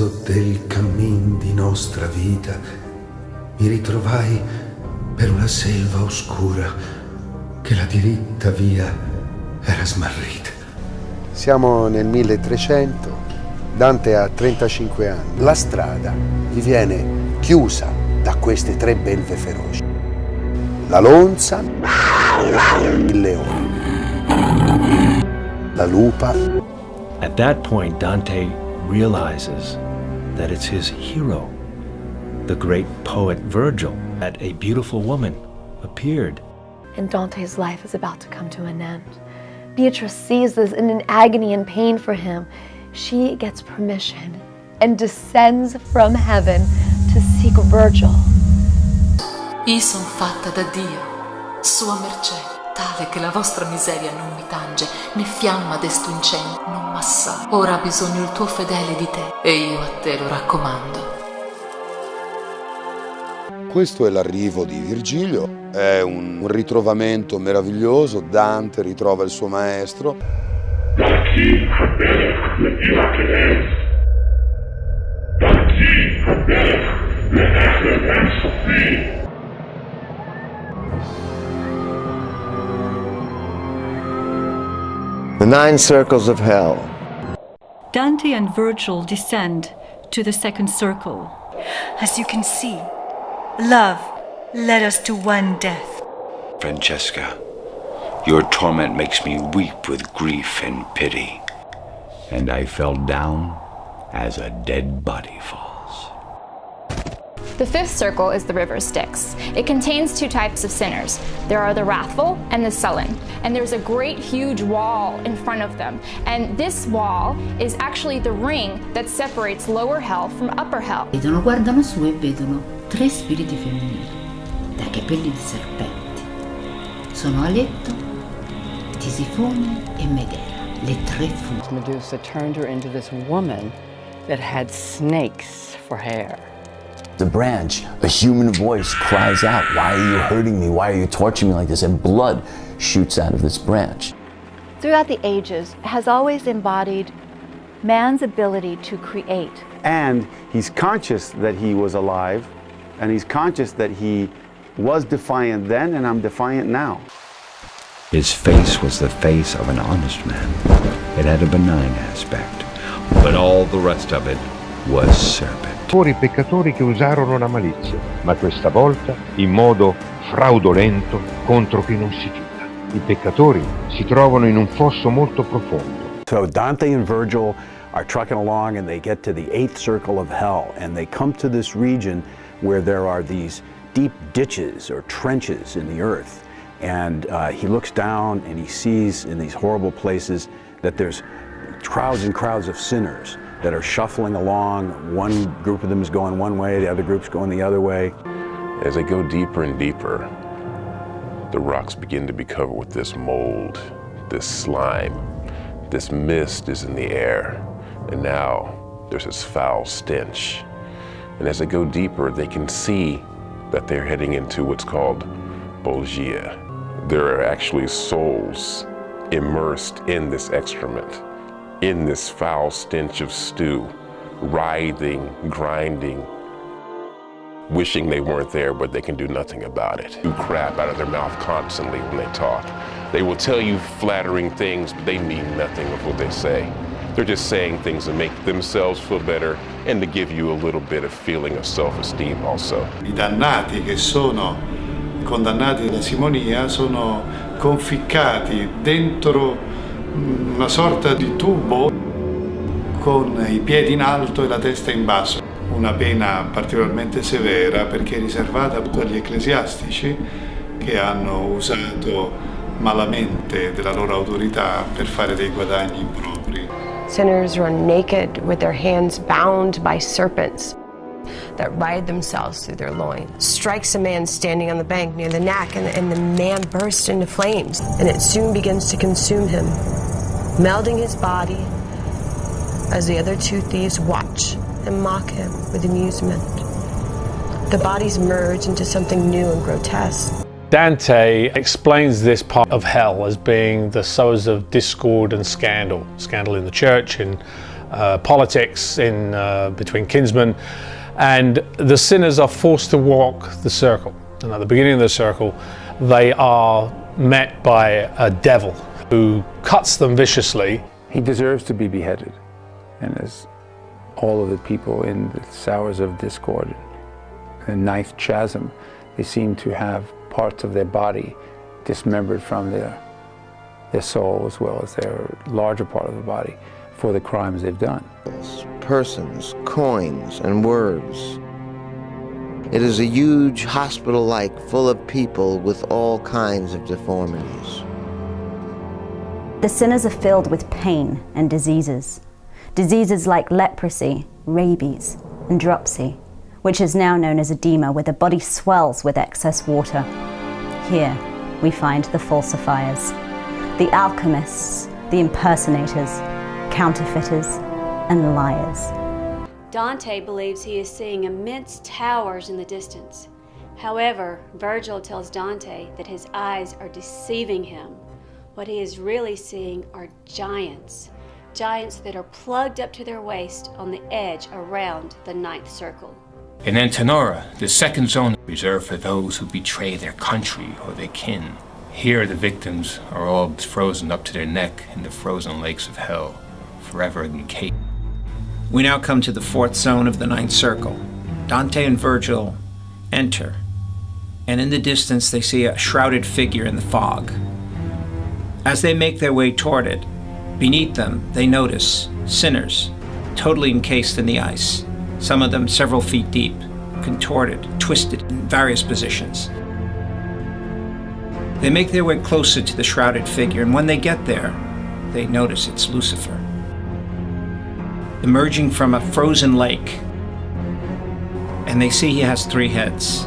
mezzo del cammin di nostra vita mi ritrovai per una selva oscura che la diritta via era smarrita. Siamo nel 1300, Dante ha 35 anni. La strada gli viene chiusa da queste tre belve feroci: la lonza, il leone, la lupa. At that point, Dante realizes that it's his hero, the great poet Virgil, that a beautiful woman appeared. And Dante's life is about to come to an end. Beatrice sees this in an agony and pain for him. She gets permission and descends from heaven to seek Virgil. Io son fatta da Dio, sua mercè, tale che la vostra miseria non mi tange, né fiamma desto incendio non m'assale. Ora ha bisogno il tuo fedele di te, e io a te lo raccomando. Questo è l'arrivo di Virgilio, è un ritrovamento meraviglioso. Dante ritrova il suo maestro. The 9 circles of hell. Dante and Virgil descend to the second circle. As you can see, love led us to one death. Francesca, your torment makes me weep with grief and pity. And I fell down as a dead body falls. The fifth circle is the river Styx. It contains two types of sinners. There are the wrathful and the sullen. And there's a great huge wall in front of them. And this wall is actually the ring that separates lower hell from upper hell. Guardano su e vedono 3 spiriti femminili, dai capelli di serpenti. Sono Aletto, Tisifone e Medea, le 3 fughe. Medusa turned her into this woman that had snakes for hair. The branch, a human voice cries out, "Why are you hurting me? Why are you torturing me like this?" And blood shoots out of this branch. Throughout the ages, has always embodied man's ability to create. And he's conscious that he was alive, and he's conscious that he was defiant then, and I'm defiant now. His face was the face of an honest man. It had a benign aspect, but all the rest of it was serpent. I peccatori che usarono la malizia, ma questa volta in modo fraudolento contro chi non si fida. I peccatori si trovano in un fosso molto profondo. So Dante and Virgil are trucking along and they get to the 8th circle of hell, and they come to this region where there are these deep ditches or trenches in the earth. And he looks down and he sees in these horrible places that there's crowds and crowds of sinners that are shuffling along. One group of them is going one way, the other group's going the other way. As they go deeper and deeper, the rocks begin to be covered with this mold, this slime. This mist is in the air, and now there's this foul stench. And as they go deeper, they can see that they're heading into what's called Bolgia. There are actually souls immersed in this excrement, in this foul stench of stew, writhing, grinding, wishing they weren't there, but they can do nothing about it. Do crap out of their mouth constantly when they talk. They will tell you flattering things, but they mean nothing of what they say. They're just saying things to make themselves feel better and to give you a little bit of feeling of self-esteem also. I dannati che sono condannati alla simonia sono conficcati dentro una sorta di tubo con i piedi in alto e la testa in basso. Una pena particolarmente severa perché è riservata agli ecclesiastici che hanno usato malamente della loro autorità per fare dei guadagni propri. Sinners run naked with their hands bound by serpents that ride themselves through their loins. Strikes a man standing on the bank near the neck, and the man bursts into flames, and it soon begins to consume him, melding his body as the other 2 thieves watch and mock him with amusement. The bodies merge into something new and grotesque. Dante explains this part of hell as being the sowers of discord and scandal. Scandal in the church, in politics between kinsmen, and the sinners are forced to walk the circle. And at the beginning of the circle, they are met by a devil who cuts them viciously. He deserves to be beheaded, and as all of the people in the Sowers of Discord, the ninth chasm, they seem to have parts of their body dismembered from their soul as well as their larger part of the body for the crimes they've done. Persons, coins, and words. It is a huge hospital-like full of people with all kinds of deformities. The sinners are filled with pain and diseases. Diseases like leprosy, rabies, and dropsy, which is now known as edema, where the body swells with excess water. Here we find the falsifiers, the alchemists, the impersonators, counterfeiters, and liars. Dante believes he is seeing immense towers in the distance. However, Virgil tells Dante that his eyes are deceiving him. What he is really seeing are giants, giants that are plugged up to their waist on the edge around the ninth circle. In Antenora, the second zone is reserved for those who betray their country or their kin. Here the victims are all frozen up to their neck in the frozen lakes of hell, forever encased. We now come to the fourth zone of the ninth circle. Dante and Virgil enter, and in the distance they see a shrouded figure in the fog. As they make their way toward it, beneath them they notice sinners, totally encased in the ice, some of them several feet deep, contorted, twisted in various positions. They make their way closer to the shrouded figure, and when they get there, they notice it's Lucifer, emerging from a frozen lake, and they see he has 3 heads.